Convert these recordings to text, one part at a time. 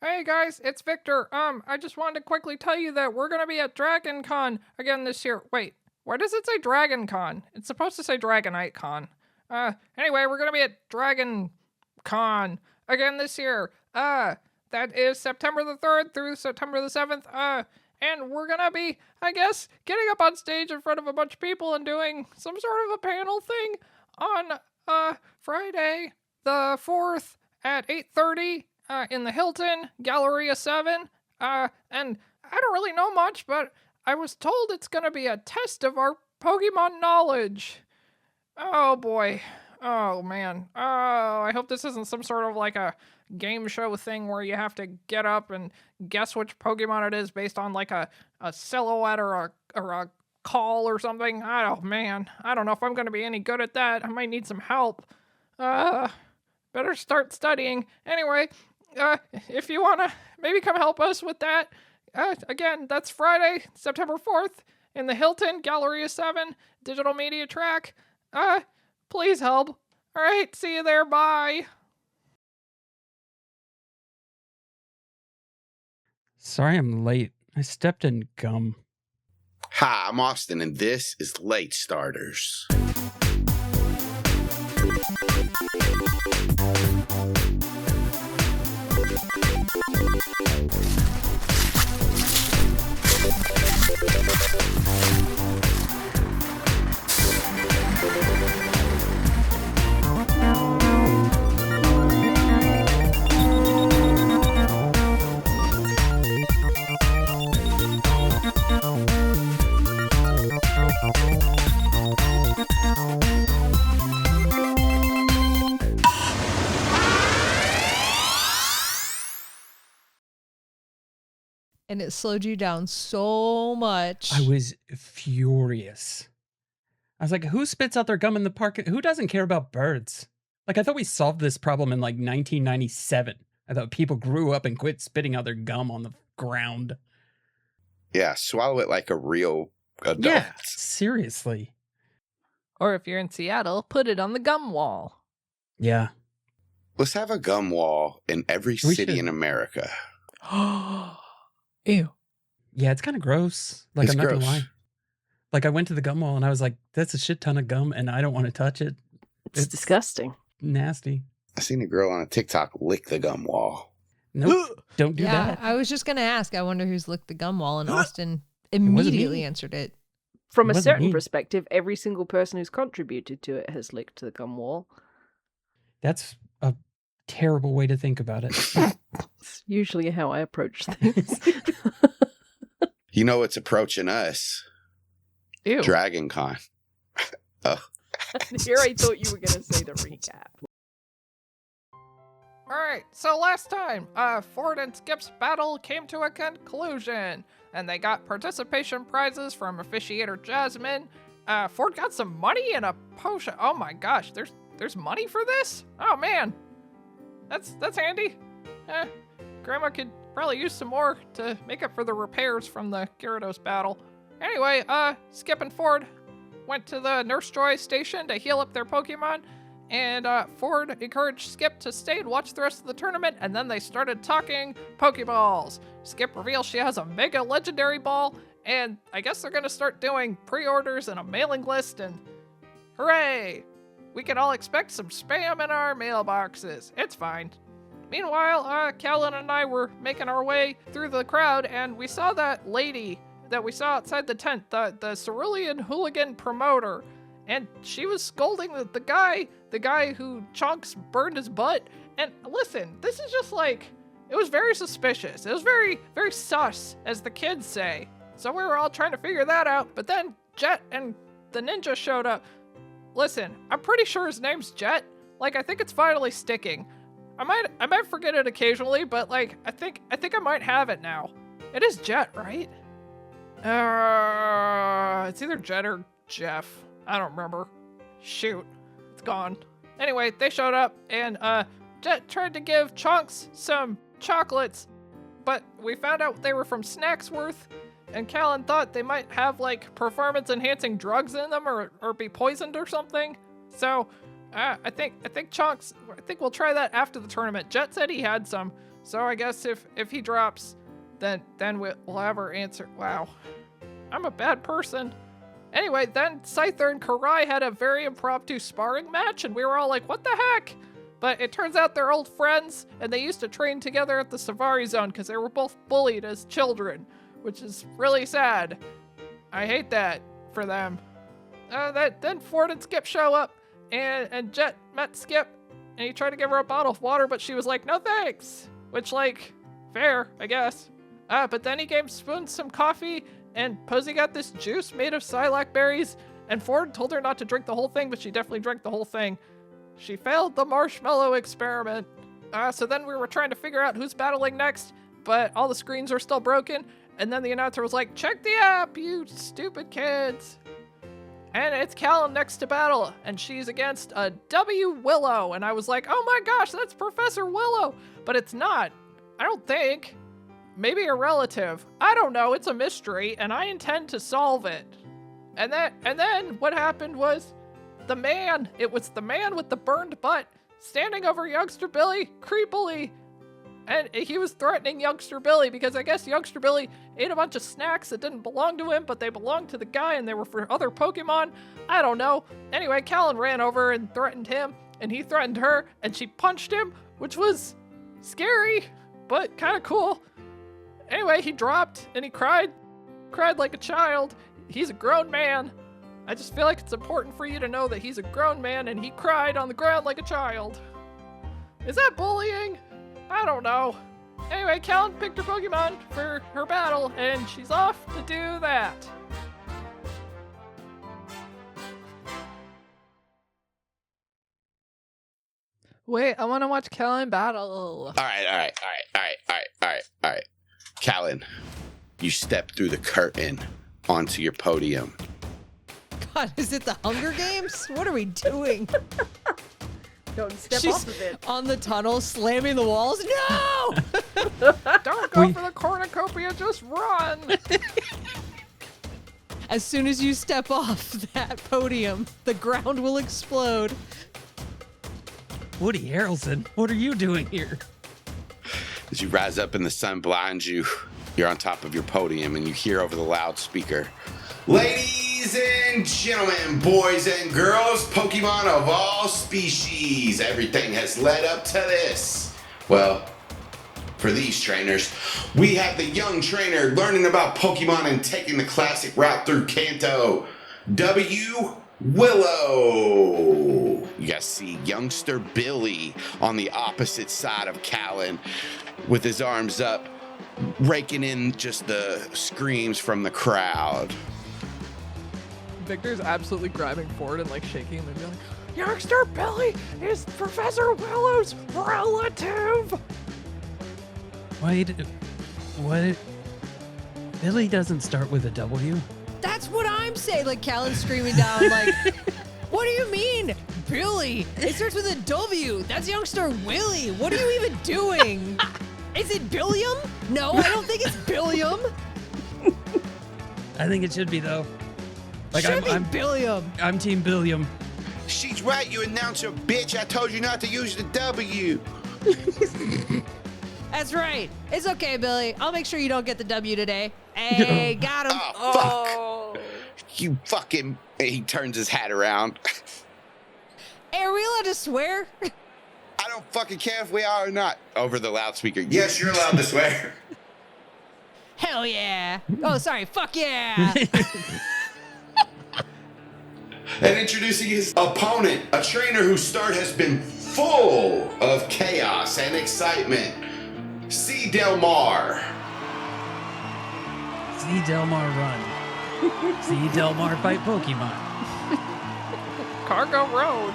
Hey guys, it's Victor. I just wanted to quickly tell you that we're gonna be at Dragon Con again this year. Wait, why does it say Dragon Con? It's supposed to say Dragonite Con. Anyway, we're gonna be at Dragon Con again this year. That is September the 3rd through September the 7th. And we're gonna be, I guess, getting up on stage in front of a bunch of people and doing some sort of a panel thing on, Friday the 4th at 8:30. In the Hilton, Galleria 7. And I don't really know much, but I was told it's going to be a test of our Pokemon knowledge. Oh boy. Oh man. Oh, I hope this isn't some sort of like a game show thing where you have to get up and guess which Pokemon it is based on like a silhouette or a call or something. Oh man. I don't know if I'm going to be any good at that. I might need some help. Better start studying. Anyway, if you want to maybe come help us with that, again, that's Friday, September 4th in the Hilton, Galleria 7, Digital Media Track. Please help. All right, see you there. Bye. Sorry I'm late. I stepped in gum. Hi, I'm Austin, and this is Late Starters. And it slowed you down so much. I was furious. I was like, who spits out their gum in the park? Who doesn't care about birds? Like, I thought we solved this problem in like 1997. I thought people grew up and quit spitting out their gum on the ground. Yeah, swallow it like a real adult. Yeah, seriously. Or if you're in Seattle, put it on the gum wall. Yeah. Let's have a gum wall in every city in America. Ew. Yeah, it's kind of gross. Like, It's I'm not gross. gonna lie. Like, I went to the gum wall and I was like, that's a shit ton of gum and I don't want to touch it. It's disgusting. Nasty. I seen a girl on a TikTok lick the gum wall. Nope. Don't do Yeah, that. I was just going to ask. I wonder who's licked the gum wall, and Austin wasn't immediately me. answered it. From It a wasn't certain me. perspective, every single person who's contributed to it has licked the gum wall. That's a terrible way to think about it. It's usually how I approach things. You know what's approaching us? Ew. Dragon Con. Here I thought you were going to say the recap. Alright, so last time, Ford and Skipp's battle came to a conclusion, and they got participation prizes from officiator Jasmine. Ford got some money and a potion. Oh my gosh, there's money for this? Oh man, that's handy. Grandma could probably use some more to make up for the repairs from the Gyarados battle. Anyway, Skipp and Ford went to the Nurse Joy station to heal up their Pokemon. And Ford encouraged Skipp to stay and watch the rest of the tournament, and then they started talking Pokeballs. Skipp reveals she has a Mega Legendary Ball, and I guess they're going to start doing pre-orders and a mailing list, and hooray! We can all expect some spam in our mailboxes. It's fine. Meanwhile, Calynn and I were making our way through the crowd, and we saw that lady that we saw outside the tent, the Cerulean Hooligan promoter. And she was scolding the guy who Chunks burned his butt. And listen, this is just like, it was very suspicious. It was very, very sus, as the kids say. So we were all trying to figure that out. But then Jet and the ninja showed up. Listen, I'm pretty sure his name's Jet. Like, I think it's finally sticking. I might forget it occasionally, but like, I think I might have it now. It is Jet, right? It's either Jet or Jeff. I don't remember. Shoot. It's gone. Anyway, they showed up, and Jet tried to give Chunks some chocolates, but we found out they were from Snacksworth, and Calynn thought they might have, like, performance-enhancing drugs in them or be poisoned or something. So, I think Chunks, I think we'll try that after the tournament. Jet said he had some, So I guess if he drops, then we'll have our answer. Wow. I'm a bad person. Anyway, then Scyther and Karai had a very impromptu sparring match, and we were all like, what the heck? But it turns out they're old friends, and they used to train together at the Savari Zone because they were both bullied as children, which is really sad. I hate that for them. Then Ford and Skipp show up, and Jet met Skipp, and he tried to give her a bottle of water, but she was like, no thanks. Which, like, fair, I guess. But then he gave Spoon some coffee, and Posey got this juice made of Silac berries, and Ford told her not to drink the whole thing, but she definitely drank the whole thing. She failed the marshmallow experiment. So then we were trying to figure out who's battling next, but all the screens are still broken, and then the announcer was like, check the app, you stupid kids. And it's Calynn next to battle, and she's against a W Willow, and I was like, oh my gosh, that's Professor Willow, but it's not. I don't think. Maybe a relative. I don't know, it's a mystery, and I intend to solve it. And then what happened was it was the man with the burned butt standing over Youngster Billy creepily. And he was threatening Youngster Billy because I guess Youngster Billy ate a bunch of snacks that didn't belong to him, but they belonged to the guy and they were for other Pokemon. I don't know. Anyway, Calynn ran over and threatened him, and he threatened her, and she punched him, which was scary, but kind of cool. Anyway, he dropped and he cried like a child. He's a grown man. I just feel like it's important for you to know that he's a grown man and he cried on the ground like a child. Is that bullying? I don't know. Anyway, Calynn picked her Pokemon for her battle, and she's off to do that. Wait, I want to watch Calynn battle. All right. Calynn, you step through the curtain onto your podium. God, is it the Hunger Games? What are we doing? Don't step She's off of it. on the tunnel, slamming the walls. No! Don't go for the cornucopia, just run. As soon as you step off that podium, the ground will explode. Woody Harrelson, what are you doing here? As you rise up and the sun blinds you, you're on top of your podium and you hear over the loudspeaker, ladies and gentlemen, boys and girls, Pokemon of all species, everything has led up to this. Well, for these trainers, we have the young trainer learning about Pokemon and taking the classic route through Kanto, W Willow. You guys see Youngster Billy on the opposite side of Calynn with his arms up, raking in just the screams from the crowd. Victor's absolutely grabbing Ford and like shaking him and being like, Youngster Billy is Professor Willow's relative. Wait, what? Billy doesn't start with a W? That's what I'm saying. Like Calynn screaming down, like, what do you mean, Billy? It starts with a W. That's Youngster Willy. What are you even doing? Is it Billiam? No, I don't think it's Billiam. I think it should be, though. Like, Should be Billiam. I'm Team Billiam. She's right, you announcer bitch. I told you not to use the W. That's right. It's okay, Billy. I'll make sure you don't get the W today. Hey, got him. Oh, fuck. You fucking... He turns his hat around. Hey, are we allowed to swear? I don't fucking care if we are or not. Over the loudspeaker. Yes, you're allowed to swear. Hell yeah. Oh, sorry. Fuck yeah. And introducing his opponent, a trainer whose start has been full of chaos and excitement, C. Del Mar. See Delmar run. See Delmar fight Pokemon. Cargo Road.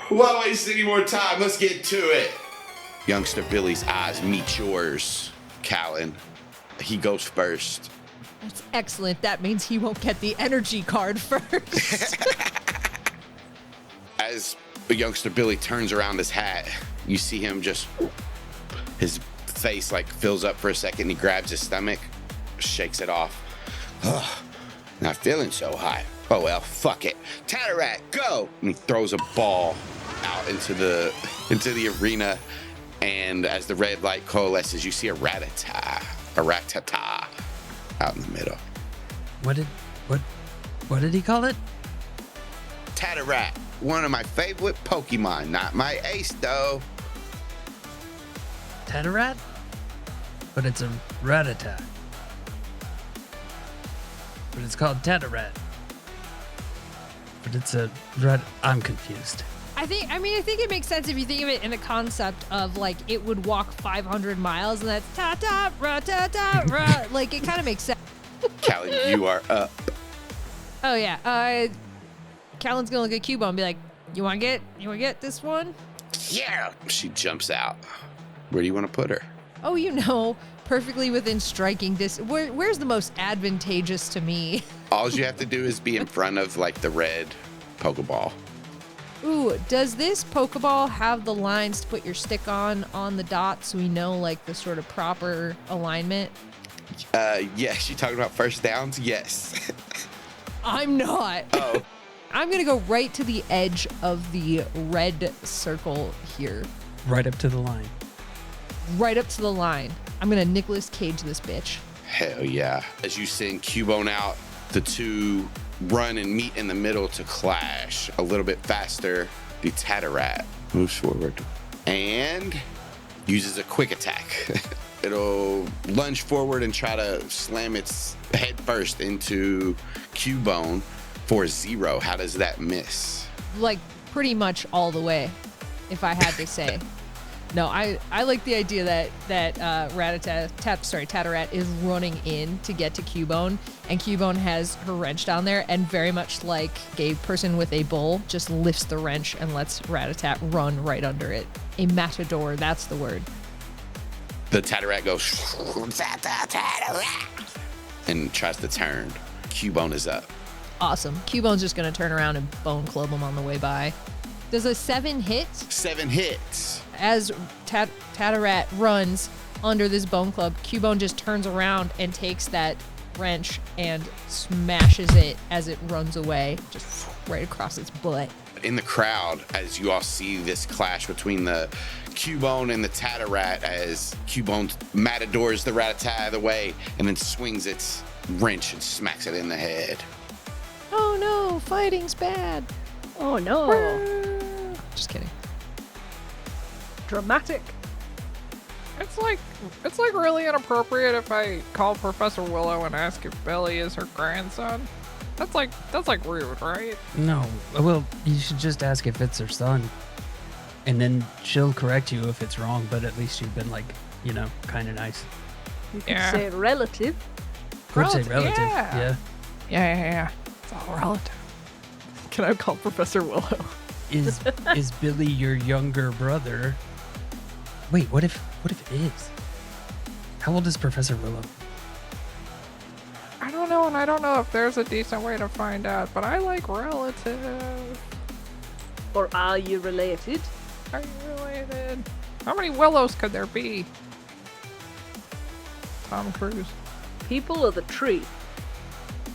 Why waste any more time? Let's get to it. Youngster Billy's eyes meet yours, Calynn. He goes first. That's excellent. That means he won't get the energy card first. As Youngster Billy turns around his hat, you see him just, his face like fills up for a second. He grabs his stomach, shakes it off. Not feeling so hot. Oh well, fuck it. Tattarat, go! And he throws a ball out into the arena, and as the red light coalesces, you see a Rattata out in the middle. What did he call it? Tattarat, one of my favorite Pokemon, not my ace though. Tattarat? But it's a Rattata. But it's called Tattarat. But it's a I'm confused. I think it makes sense if you think of it in the concept of like it would walk 500 miles and that's ta ta ra ta ta ra. Like it kind of makes sense. Calynn, you are up. Oh yeah. Calyn's gonna look at Cubone and be like, "You want to get this one?" Yeah. She jumps out. Where do you want to put her? Oh, perfectly within striking distance. Where's the most advantageous to me? All you have to do is be in front of like the red Pokeball. Ooh, does this Pokeball have the lines to put your stick on the dot so we know like the sort of proper alignment? Yes. You talking about first downs? Yes. I'm not. Oh. I'm gonna go right to the edge of the red circle here. Right up to the line. Right up to the line. I'm gonna Nicolas Cage this bitch. Hell yeah. As you send Cubone out, the two run and meet in the middle to clash a little bit faster. The Tattarat moves forward and uses a quick attack. It'll lunge forward and try to slam its head first into Cubone for 0. How does that miss? Like pretty much all the way, if I had to say. No, I like the idea that Tattarat is running in to get to Cubone, and Cubone has her wrench down there, and very much like a person with a bull, just lifts the wrench and lets Rattata run right under it. A matador, that's the word. The Tattarat goes and tries to turn. Cubone is up. Awesome. Cubone's just gonna turn around and bone club him on the way by. Does a 7 hit? 7 hits. As Tattarat runs under this bone club, Cubone just turns around and takes that wrench and smashes it as it runs away, just right across its butt. In the crowd, as you all see this clash between the Cubone and the Tattarat, as Cubone matadors the Rattata out of the way and then swings its wrench and smacks it in the head. Oh no, fighting's bad. Oh no. Just kidding. Dramatic. It's like really inappropriate if I call Professor Willow and ask if Billy is her grandson. That's like rude, right? No. Well, you should just ask if it's her son. And then she'll correct you if it's wrong, but at least you've been like, kind of nice. You can Yeah. say relative. Could say relative. Yeah. Yeah. Yeah. It's all relative. Can I call Professor Willow? Is Billy your younger brother? Wait, what if it is? How old is Professor Willow? I don't know, and I don't know if there's a decent way to find out, but I like relative. Or are you related? Are you related? How many Willows could there be? Tom Cruise. People or the tree?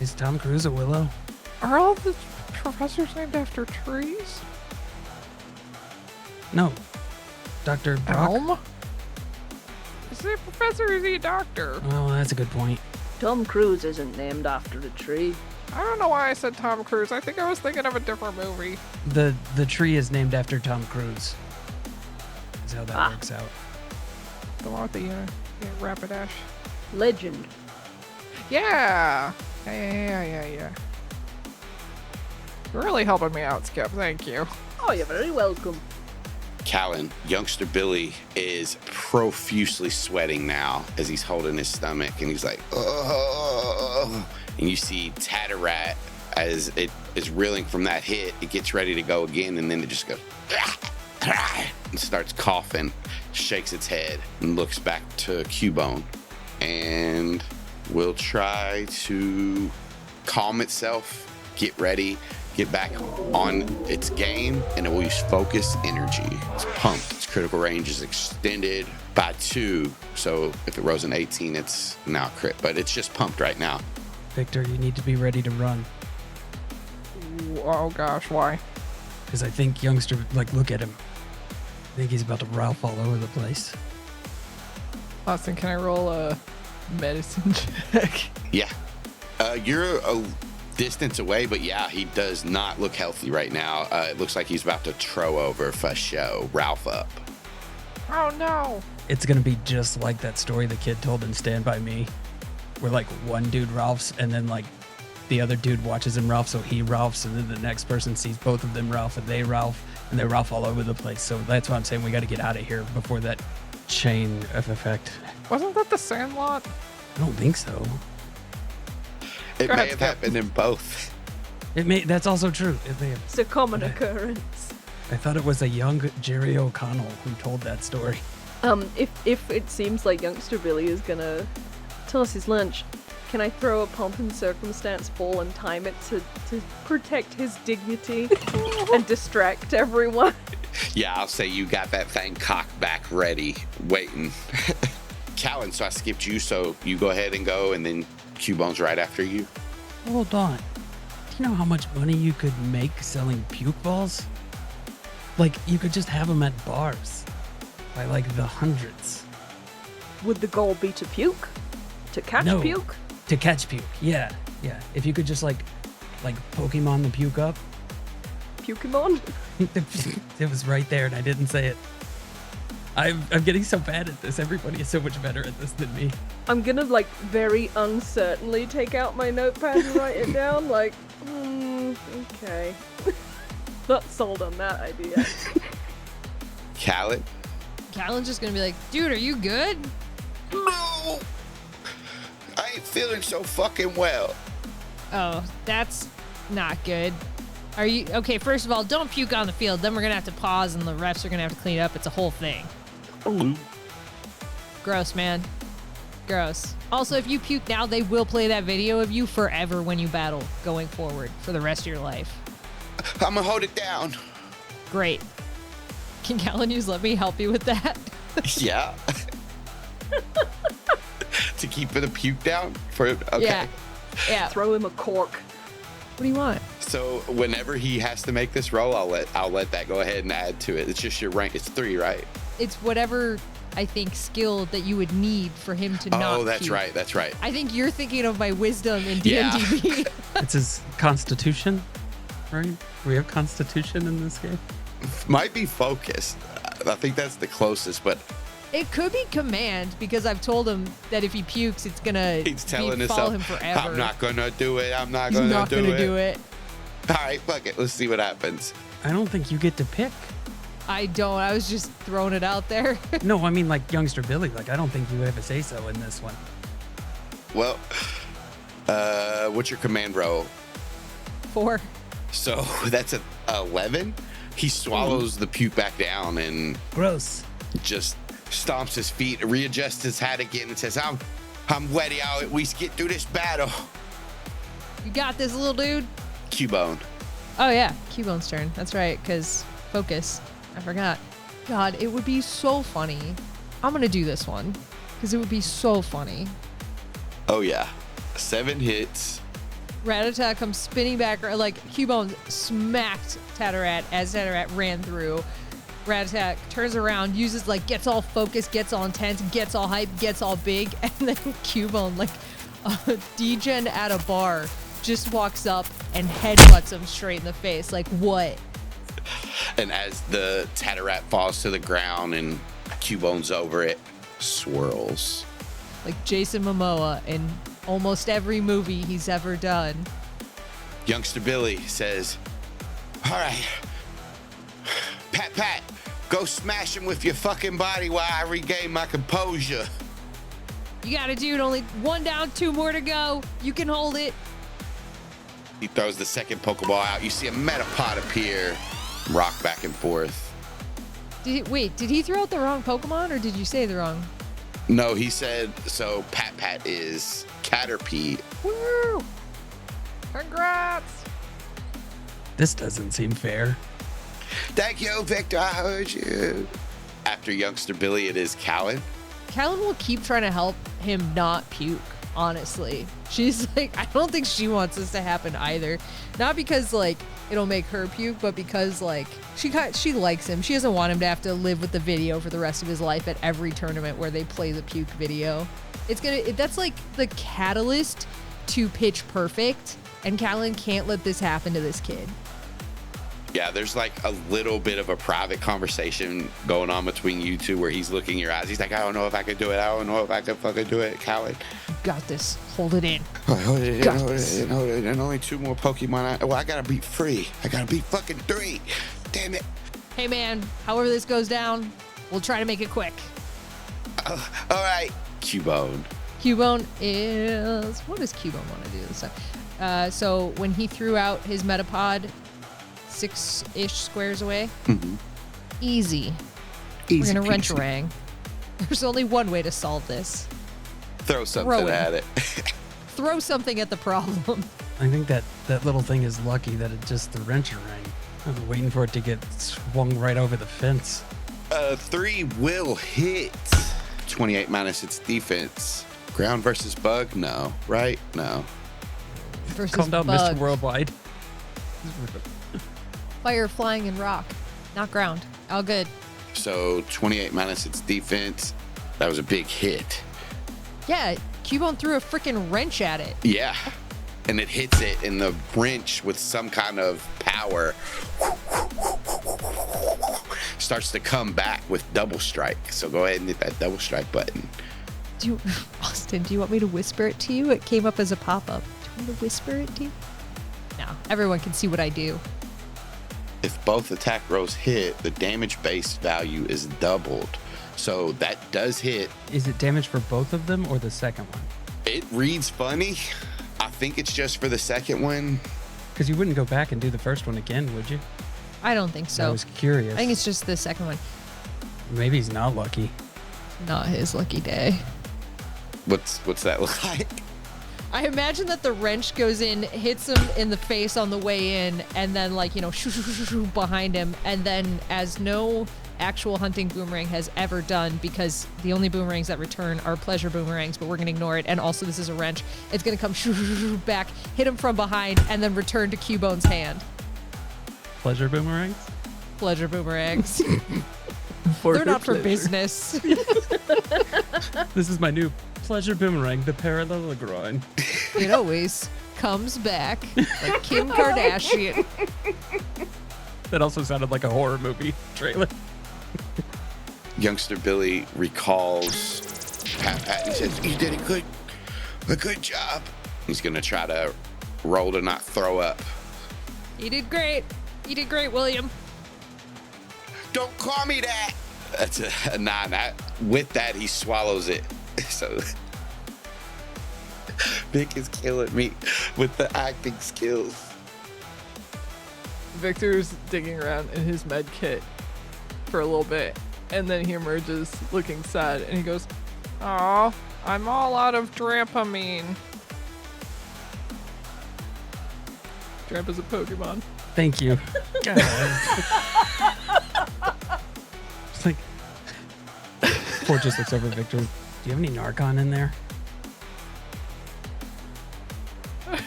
Is Tom Cruise a willow? Are all the professors named after trees? No. Dr. Brock? Elm? Is he a professor or is he a doctor? Oh, that's a good point. Tom Cruise isn't named after a tree. I don't know why I said Tom Cruise. I think I was thinking of a different movie. The tree is named after Tom Cruise. Is how that works out. The one with the Rapidash. Legend. Yeah. Yeah. You're really helping me out, Skipp. Thank you. Oh, you're very welcome. Calynn, Youngster Billy is profusely sweating now as he's holding his stomach, and he's like, oh. And you see Tattarat as it is reeling from that hit. It gets ready to go again, and then it just goes and starts coughing, shakes its head, and looks back to Cubone, and will try to calm itself, get ready, get back on its game, and it will use focus energy. It's pumped. Its critical range is extended by 2. So if it rolls an 18, it's now crit, but it's just pumped right now. Victor, you need to be ready to run. Oh gosh, why? Because I think Youngster, like, look at him. I think he's about to Ralph all over the place. Austin, can I roll a medicine check? Yeah. You're a distance away, but yeah, he does not look healthy right now. It looks like he's about to throw over for show. Ralph up. Oh no! It's going to be just like that story the kid told in Stand By Me, where, like, one dude Ralphs, and then, like, the other dude watches him Ralph, so he Ralphs, and then the next person sees both of them Ralph, and they Ralph all over the place. So that's why I'm saying we got to get out of here before that chain of effect. Wasn't that the Sandlot? I don't think so. It Go may ahead, have Skip. happened in both. That's also true. It may have. It's a common occurrence. I thought it was a young Jerry O'Connell who told that story. If it seems like Youngster Billy is gonna tell us his lunch, can I throw a pomp and circumstance ball and time it to protect his dignity and distract everyone? Yeah, I'll say you got that thing cocked back ready, waiting. Calynn, so I skipped you, so you go ahead and go, and then Cubone's right after you. Hold on. Do you know how much money you could make selling puke balls? Like, you could just have them at bars by, like, the hundreds. Would the goal be to puke? To catch No. puke? To catch puke, yeah. If you could just, like Pokemon the puke up. Pokemon? It was right there, and I didn't say it. I'm getting so bad at this. Everybody is so much better at this than me. I'm gonna, like, very uncertainly take out my notepad and write it down, like, okay. Not sold on that idea. Calynn? Calyn's just gonna be like, dude, are you good? No! I ain't feeling so fucking well. Oh, that's not good. Are you okay? First of all, don't puke on the field. Then we're gonna have to pause, and the refs are gonna have to clean it up. It's a whole thing. Gross, man. Gross. Also, if you puke now, they will play that video of you forever when you battle going forward for the rest of your life. I'm gonna hold it down. Great. Can Calynn use let me help you with that? Yeah. To keep the puke down? Okay. Yeah. Throw him a cork. What do you want? So whenever he has to make this roll, I'll let that go ahead and add to it. It's just your rank. It's 3, right? It's whatever I think skill that you would need for him to not. Oh, that's puke. right. That's right. I think you're thinking of my wisdom in Yeah. DMDB. It's his constitution, right? We have constitution in this game. Might be focused. I think that's the closest, but It could be command because I've told him that if he pukes, it's gonna he's telling follow himself, him forever. I'm not gonna do it. I'm not He's gonna not gonna do it. All right, fuck it. Let's see what happens. I don't think you get to pick. I don't. I was just throwing it out there. No, I mean, like, Youngster Billy. Like, I don't think you have a say-so in this one. Well, what's your command roll? 4. So that's an 11. He swallows the puke back down and Gross. just stomps his feet, readjusts his hat again, and says, I'm ready. I'll at least get through this battle. You got this, little dude. Cubone. Oh yeah, Cubone's turn. That's right. Cause focus. I forgot. God, it would be so funny. I'm gonna do this one because it would be so funny. Oh, yeah. 7 hits. Rattata comes spinning back, like Cubone smacked Tatterat as Tatterat ran through. Rattata turns around, uses gets all focused, gets all intense, gets all hype, gets all big, and then Cubone, like a degen at a bar, just walks up and headbutts him straight in the face. Like, what? And as the Tatterat falls to the ground and Cubone's over it, swirls. Like Jason Momoa in almost every movie he's ever done. Youngster Billy says, all right, Pat, go smash him with your fucking body while I regain my composure. You got it, dude. Only 1 down, 2 more to go. You can hold it. He throws the second Pokeball out. You see a Metapod appear, rock back and forth. Wait, did he throw out the wrong Pokemon or did you say the wrong? No, he said, so Pat is Caterpie. Woo! Congrats! This doesn't seem fair. Thank you, Victor, I heard you. After Youngster Billy, it is Calynn. Calynn will keep trying to help him not puke, honestly. She's like, I don't think she wants this to happen either. Not because, it'll make her puke, but because like she likes him, she doesn't want him to have to live with the video for the rest of his life at every tournament where they play the puke video. That's like the catalyst to Pitch Perfect, and Calynn can't let this happen to this kid. Yeah, there's like a little bit of a private conversation going on between you two where he's looking in your eyes. He's like, I don't know if I could do it. I don't know if I could fucking do it, Calynn. You got this. Hold it in. Hold it in. And only 2 more Pokemon. I gotta beat 3. I gotta beat fucking 3. Damn it. Hey, man, however this goes down, we'll try to make it quick. All right. Cubone. Cubone is... What does Cubone want to do this time? So when he threw out his Metapod 6-ish squares away, easy. We're going to Wrench-Rang. There's only one way to solve this. Throw something at it. Throw something at the problem. I think that little thing is lucky that it just the Wrench-Rang. I've been waiting for it to get swung right over the fence. 3 will hit. 28 minus its defense. Ground versus bug? No. Right? No. Versus Calm down, bug. Mr. Worldwide. Fire, flying, and rock. Not ground. All good. So 28 minus its defense. That was a big hit. Yeah, Cubone threw a freaking wrench at it. Yeah. And it hits it in the wrench with some kind of power. Starts to come back with double strike. So go ahead and hit that double strike button. Austin, do you want me to whisper it to you? It came up as a pop-up. Do you want me to whisper it to you? No, everyone can see what I do. If both attack rolls hit, the damage base value is doubled. So that does hit. Is it damage for both of them or the second one? It reads funny. I think it's just for the second one. Because you wouldn't go back and do the first one again, would you? I don't think so. I was curious. I think it's just the second one. Maybe he's not lucky. Not his lucky day. What's that look like? I imagine that the wrench goes in, hits him in the face on the way in, and then like, shoo, shoo, shoo, shoo, behind him. And then as no actual hunting boomerang has ever done, because the only boomerangs that return are pleasure boomerangs, but we're going to ignore it. And also this is a wrench. It's going to come shoo, shoo, shoo, back, hit him from behind, and then return to Cubone's hand. Pleasure boomerangs? Pleasure boomerangs. They're not for business. This is my new pleasure boomerang, the parallelogram. It always comes back like Kim Kardashian. That also sounded like a horror movie trailer. Youngster Billy recalls Pat and says, "You did a good job." He's gonna try to roll to not throw up. You did great. You did great, William. Don't call me that. That's a 9. With that, he swallows it. So Vic is killing me with the acting skills. Victor's digging around in his med kit for a little bit, and then he emerges looking sad, and he goes, Aw, I'm all out of Dramamine. Drampa's a Pokemon. Thank you. God. It's like, Ford just looks over at Victor. Do you have any Narcon in there? I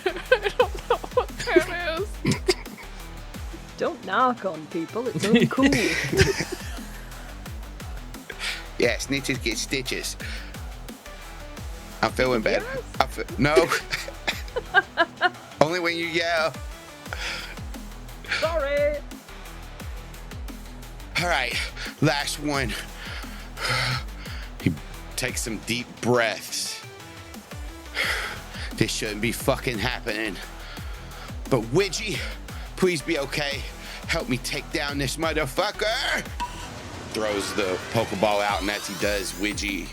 don't know what that is. Don't knock on people. It's uncool. Yeah, snitches get stitches. I'm feeling bad. No. Only when you yell. Sorry. All right, last one. He takes some deep breaths. This shouldn't be fucking happening. But Widgie, please be okay. Help me take down this motherfucker. Throws the Pokeball out, and as he does, Widgie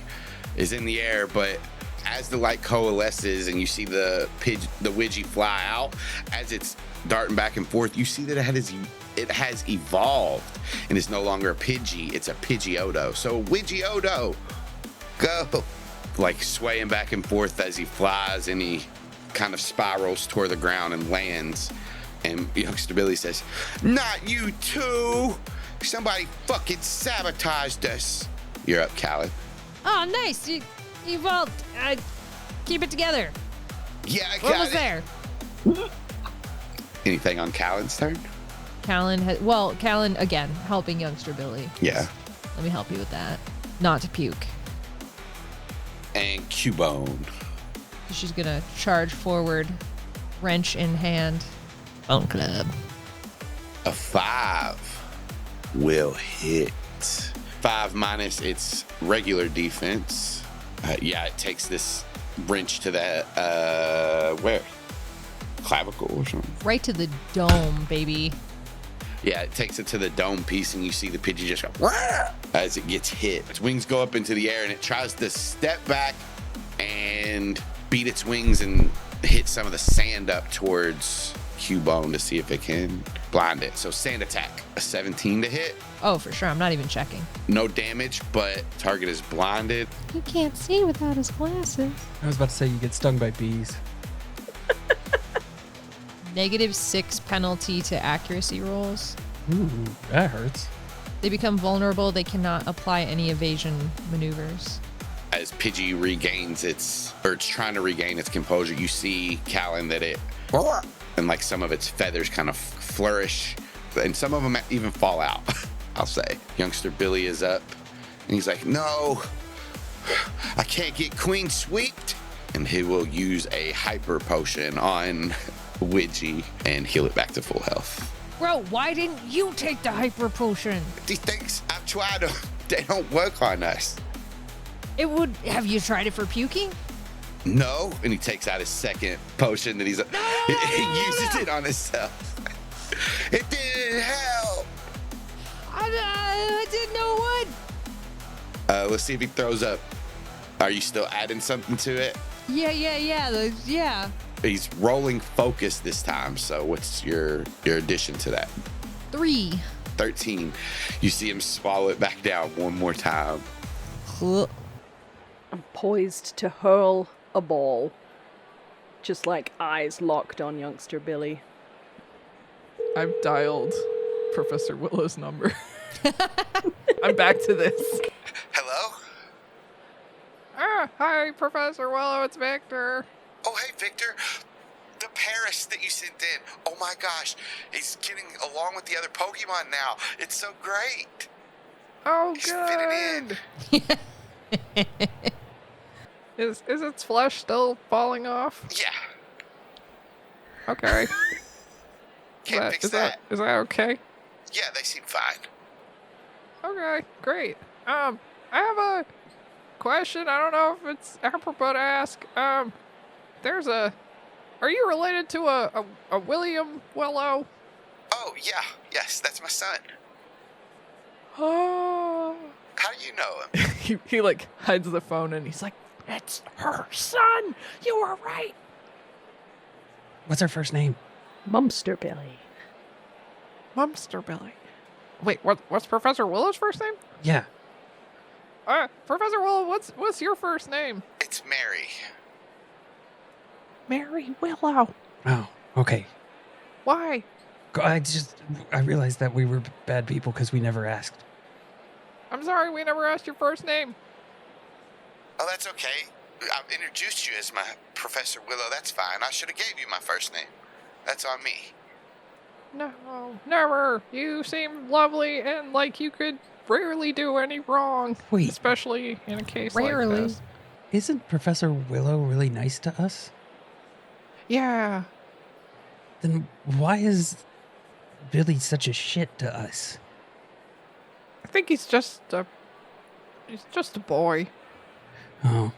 is in the air, but as the light coalesces and you see the Widgie fly out, as it's darting back and forth, you see that it has evolved and it's no longer a Pidgey, it's a Pidgeotto. So Widgeotto, go! Like swaying back and forth as he flies, and he kind of spirals toward the ground and lands. And Youngster Billy says, "Not you too! Somebody fucking sabotaged us." You're up, Calynn. Oh, nice. You evolved. Keep it together. Yeah, I What got was it. there? Anything on Calyn's turn? Calynn, again, helping Youngster Billy. Yeah. Let me help you with that. Not to puke. And Cubone. She's going to charge forward, wrench in hand. Bone Club. A 5 will hit. 5 minus its regular defense. Yeah, it takes this wrench to that, where? Clavicle or something? Right to the dome, baby. Yeah, it takes it to the dome piece, and you see the Pidgey just go "Wah!" as it gets hit. Its wings go up into the air, and it tries to step back and beat its wings and hit some of the sand up towards Cubone to see if it can blind it. So sand attack, a 17 to hit. Oh, for sure. I'm not even checking. No damage, but target is blinded. He can't see without his glasses. I was about to say you get stung by bees. -6 penalty to accuracy rolls. Ooh, that hurts. They become vulnerable. They cannot apply any evasion maneuvers. As Pidgey regains it's trying to regain its composure, you see, Calynn, that it, and like some of its feathers kind of flourish, and some of them even fall out, I'll say. Youngster Billy is up, and he's like, no, I can't get Queen sweeped. And he will use a hyper potion on Widgie and heal it back to full health. Bro, why didn't you take the hyper potion? These things, I've tried them. They don't work on us. Have you tried it for puking? No. And he takes out his second potion that he uses it on himself. It didn't help. I didn't know what. Let's see if he throws up. Are you still adding something to it? Yeah. He's rolling focus this time. So what's your addition to that? 3. 13. You see him swallow it back down one more time. I'm poised to hurl a ball. Just like eyes locked on Youngster Billy. I've dialed Professor Willow's number. I'm back to this. Hello? Hi, Professor Willow, it's Victor. Oh, hey, Victor. The Paris that you sent in. Oh, my gosh. He's getting along with the other Pokemon now. It's so great. Oh, He's fitting in. Is its flesh still falling off? Yeah. Okay. Can't fix that. Is that okay? Yeah, they seem fine. Okay, great. I have a question. I don't know if it's apropos to ask. Are you related to a William Willow? Oh, yeah. Yes, that's my son. Oh. How do you know him? He like hides the phone and he's like, It's her son. You were right. What's her first name? Youngster Billy. Youngster Billy. Wait, what's Professor Willow's first name? Yeah. Professor Willow, what's your first name? It's Mary. Mary Willow. Oh, okay. Why? I realized that we were bad people because we never asked. I'm sorry, we never asked your first name. Oh, that's okay. I've introduced you as my Professor Willow. That's fine. I should have gave you my first name. That's on me. No, never. You seem lovely and like you could rarely do any wrong. Wait. Especially in a case Rarely. like this. Isn't Professor Willow really nice to us? Yeah. Then why is Billy such a shit to us? I think he's just a boy. Oh.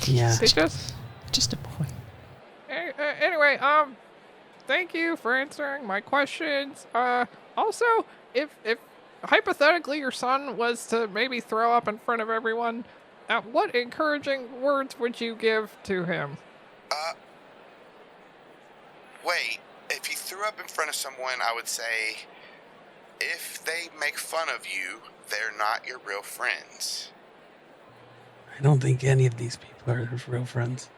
Yeah. He's just a boy. Anyway, thank you for answering my questions. Also, if hypothetically your son was to maybe throw up in front of everyone, what encouraging words would you give to him? Wait. If he threw up in front of someone, I would say, if they make fun of you, they're not your real friends. I don't think any of these people are real friends.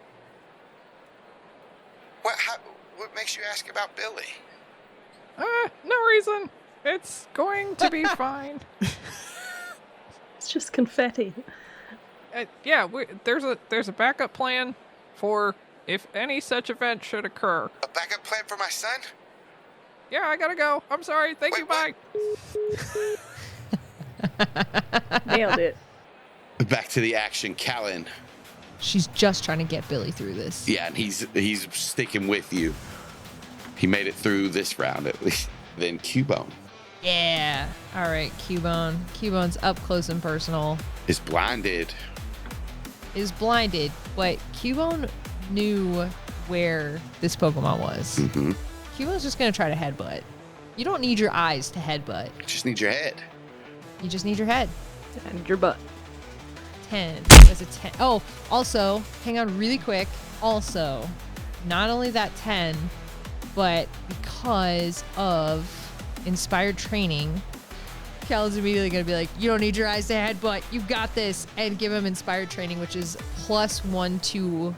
What makes you ask about Billy? No reason. It's going to be fine. It's just confetti. Yeah, there's a backup plan for if any such event should occur. A backup plan for my son? Yeah, I gotta go. I'm sorry. Thank you. Bye. Nailed it. Back to the action, Calynn. She's just trying to get Billy through this. Yeah, and he's sticking with you. He made it through this round at least. Then Cubone Yeah. All right, Cubone. Cubone's up close and personal. is blinded. Is blinded, but Cubone knew where this Pokemon was. Mm-hmm. Cubone's just going to try to headbutt. You don't need your eyes to headbutt. Just need your head. You just need your head. And your butt. 10. That's a 10. Oh, also, hang on really quick. Also, not only that 10, but because of inspired training, Cal is immediately going to be like, you don't need your eyes to headbutt. You got this. And give him inspired training, which is +1 to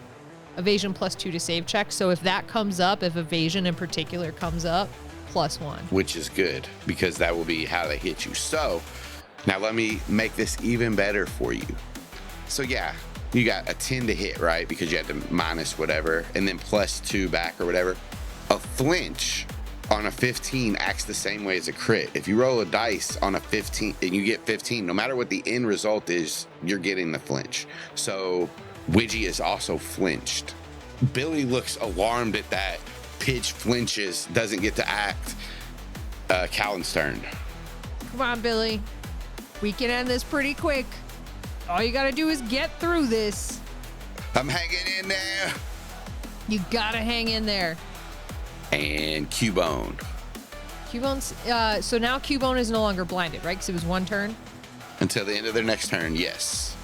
evasion, +2 to save check. So if that comes up, if evasion in particular comes up, +1. Which is good because that will be how they hit you. So now let me make this even better for you. So yeah, you got a 10 to hit, right? Because you had to minus whatever and then +2 back or whatever. A flinch on a 15 acts the same way as a crit. If you roll a dice on a 15 and you get 15, no matter what the end result is, you're getting the flinch. So Widgie is also flinched. Billy looks alarmed at that. Pidge flinches, doesn't get to act. Calynn's turn. Come on, Billy. We can end this pretty quick. All you got to do is get through this. I'm hanging in there. You got to hang in there. And Cubone. Cubone's, so now Cubone is no longer blinded, right? Because it was one turn. Until the end of their next turn, yes.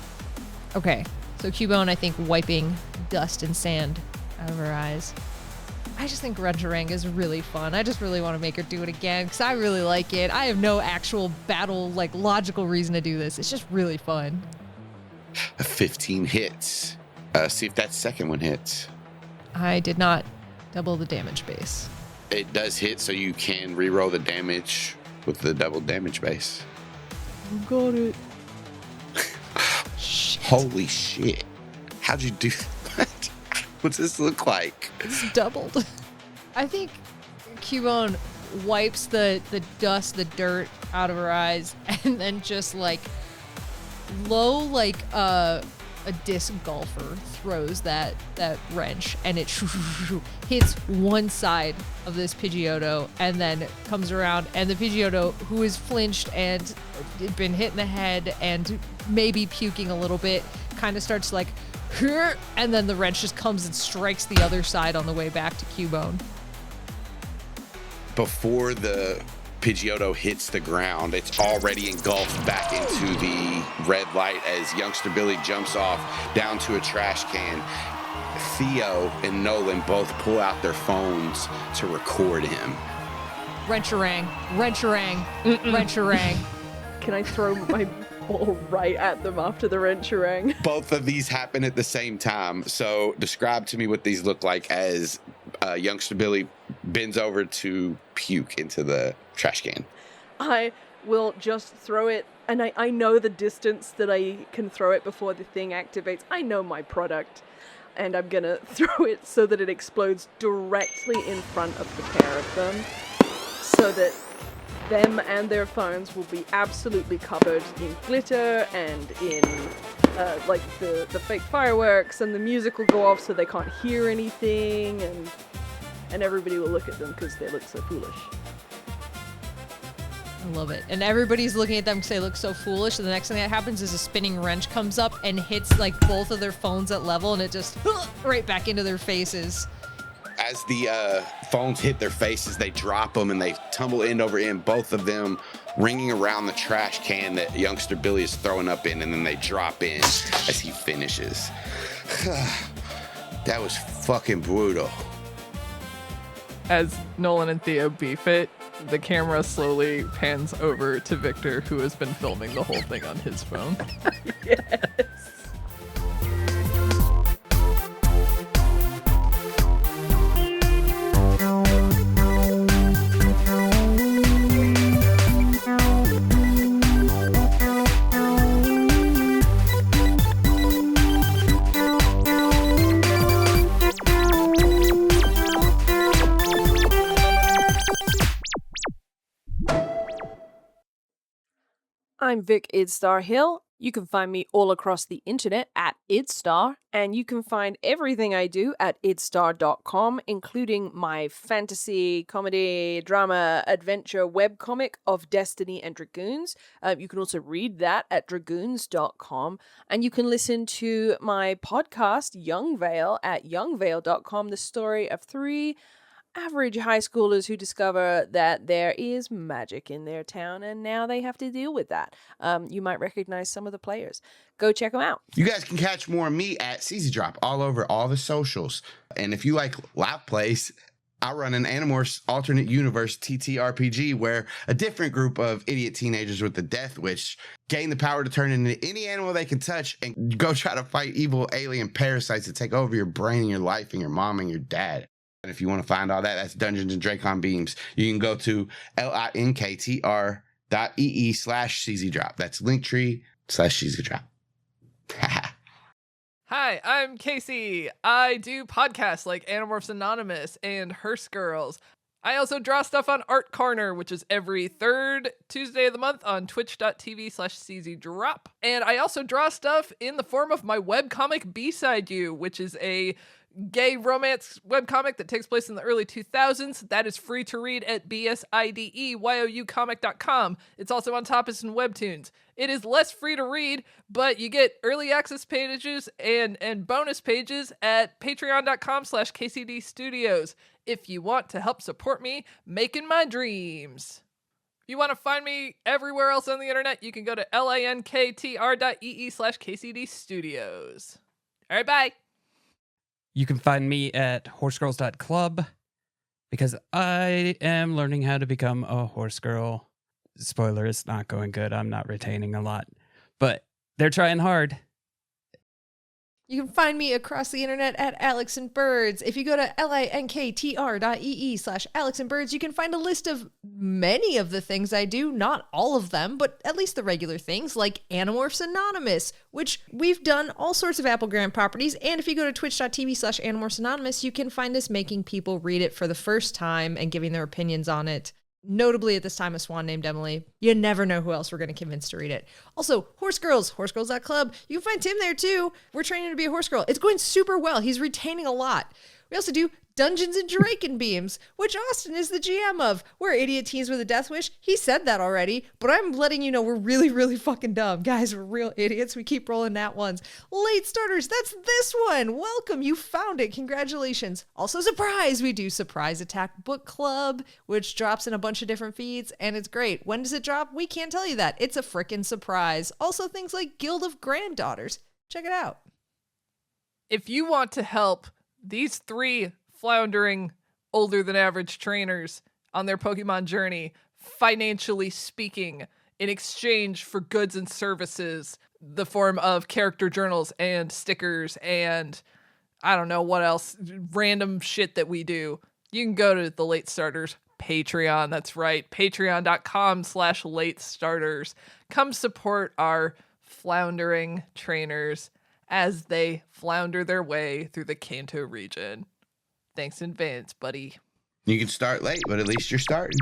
Okay. So Cubone, I think, wiping dust and sand out of her eyes. I just think Rentarang is really fun. I just really want to make her do it again because I really like it. I have no actual battle, like, logical reason to do this. It's just really fun. 15 hits. See if that second one hits. I did not double the damage base. It does hit, so you can reroll the damage with the double damage base. You got it. Shit. Holy shit. How'd you do that? What's this look like? It's doubled. I think Cubone wipes the dust, the dirt out of her eyes, and then just like like a disc golfer throws that wrench, and it hits one side of this Pidgeotto and then comes around, and the Pidgeotto, who is flinched and been hit in the head and maybe puking a little bit, kind of starts like, and then the wrench just comes and strikes the other side on the way back to Cubone. Before the Pidgeotto hits the ground, it's already engulfed back into the red light as Youngster Billy jumps off down to a trash can. Theo and Nolan both pull out their phones to record him. Wrench-a-rang, wrench-a-rang, wrench-a-rang. Can I throw my ball right at them after the wrench-a-rang? Both of these happen at the same time. So describe to me what these look like as Youngster Billy bends over to puke into the trash can. I will just throw it, and I know the distance that I can throw it before the thing activates. I know my product, and I'm gonna throw it so that it explodes directly in front of the pair of them, so that them and their phones will be absolutely covered in glitter and in like the fake fireworks, and the music will go off so they can't hear anything, and everybody will look at them because they look so foolish. I love it. And everybody's looking at them because they look so foolish, and the next thing that happens is a spinning wrench comes up and hits like both of their phones at level, and it just right back into their faces. As the phones hit their faces, they drop them and they tumble end over end, both of them ringing around the trash can that Youngster Billy is throwing up in, and then they drop in as he finishes. That was fucking brutal. As Nolan and Theo beef it, the camera slowly pans over to Victor, who has been filming the whole thing on his phone. Yes. I'm Vic Idstarr Hill. You can find me all across the internet at Idstarr, and you can find everything I do at idstarr.com, including my fantasy, comedy, drama, adventure webcomic of Destiny and Dragoones. You can also read that at dragoones.com, and you can listen to my podcast, Youngvale, at youngvale.com, the story of 3 average high schoolers who discover that there is magic in their town, and now they have to deal with that. You might recognize some of the players. Go check them out. You guys can catch more of me at CZ Drop all over all the socials. And if you like lap plays, I run an Animorphs alternate universe TTRPG where a different group of idiot teenagers with the Death Wish gain the power to turn into any animal they can touch and go try to fight evil alien parasites that take over your brain and your life and your mom and your dad. And if you want to find all that, that's Dungeons and Dracon Beams. You can go to linktr.ee/CZDrop. That's linktree/CZDrop. Hi, I'm Kaycie. I do podcasts like Animorphs Anonymous and Hearst Girls. I also draw stuff on Art Corner, which is every third Tuesday of the month on twitch.tv/CZDrop. And I also draw stuff in the form of my webcomic B-Side You, which is a gay romance webcomic that takes place in the early 2000s. That is free to read at bsideyoucomic.com. It's also on Tapas and Webtoons. It is less free to read, but you get early access pages and bonus pages at patreon.com/KCD Studios if you want to help support me making my dreams. If you want to find me everywhere else on the internet, you can go to linktr.ee/KCD Studios. All right, bye. You can find me at horsegirls.club because I am learning how to become a horse girl. Spoiler, it's not going good. I'm not retaining a lot, but they're trying hard. You can find me across the internet at Alex and Birds. If you go to linktr.ee/Alex and Birds, you can find a list of many of the things I do, not all of them, but at least the regular things like Animorphs Anonymous, which we've done all sorts of Apple Grant properties. And if you go to twitch.tv/Animorphs Anonymous, you can find us making people read it for the first time and giving their opinions on it. Notably at this time, a swan named Emily. You never know who else we're going to convince to read it. Also, Horse Girls, horsegirls.club. You can find Tim there too. We're training to be a horse girl. It's going super well. He's retaining a lot. We also do Dungeons and Dragoones Beams, which Austin is the GM of. We're idiot teens with a death wish. He said that already, but I'm letting you know we're really, really fucking dumb. Guys, we're real idiots. We keep rolling nat ones. Late starters, that's this one. Welcome, you found it. Congratulations. Also, surprise, we do Surprise Attack Book Club, which drops in a bunch of different feeds, and it's great. When does it drop? We can't tell you that. It's a frickin' surprise. Also, things like Guild of Granddaughters. Check it out. If you want to help these 3 floundering, older than average trainers on their Pokemon journey, financially speaking, in exchange for goods and services, the form of character journals and stickers and I don't know what else, random shit that we do, you can go to the Late Starters Patreon. That's right, patreon.com/late starters. Come support our floundering trainers as they flounder their way through the Kanto region. Thanks in advance, buddy. You can start late, but at least you're starting.